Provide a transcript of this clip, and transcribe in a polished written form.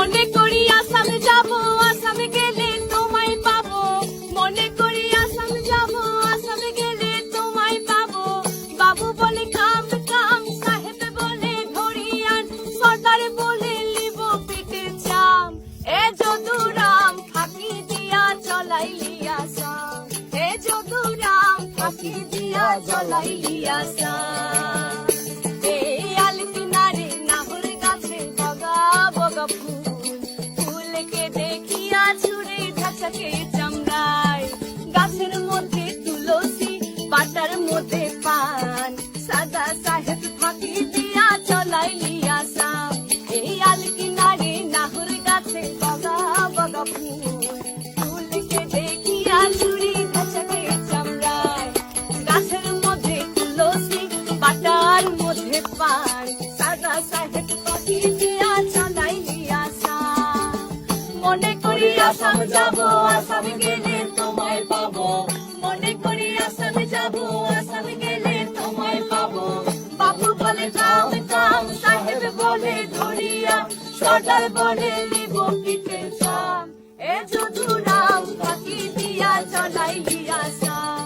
মনে করি আসাম যাব, আসামে গেলে তোমায় পাবো। মনে করি আসাম যাব, আসামে গেলে তোমায় পাবো। বাবু বলে কাম কাম, সাহেব বলে ধরিয়ান, সর্দার বলে লিব পিঠে চাম। এ যদুরাম ফাঁকি দিয়া চলাইলি আসাম, এ যদুরাম ফাঁকি দিয়া চলাইলি আসাম। এই আলকিনারে নাহর গাছে বগা বগা ফুল, ফুলকে দেখিয়া ছুড়ে ঢাচাকে চামড়ায়। গাছের মধ্যে তুলসী, পাতার মধ্যে পান, সাদা সাহেব ফাঁকি দিয়া চলাইলি আসাম। এই আলকিনারে নাহর গাছে বগা বগা ফুল, ফুলকে দেখিয়া ছুড়ে ঢাচাকে চামড়ায়। গাছের মধ্যে তুলসী, পাতার মধ্যে পান, সাদা সাহেব ফাঁকি দিয়া চলাইলি আসাম। মনে করি আসাম যাব, আসামে গেলে তোমায় পাবো। মনে করি আসামে যাব, আসামে গেলে তোমায় পাবো। বাবু বলে কাম কাম, সাহেব বলে ধরিয়া, সর্দার বলে লিব পিঠে চাম। এ যদুরাম ফাঁকি দিয়া চলাইলি আসাম।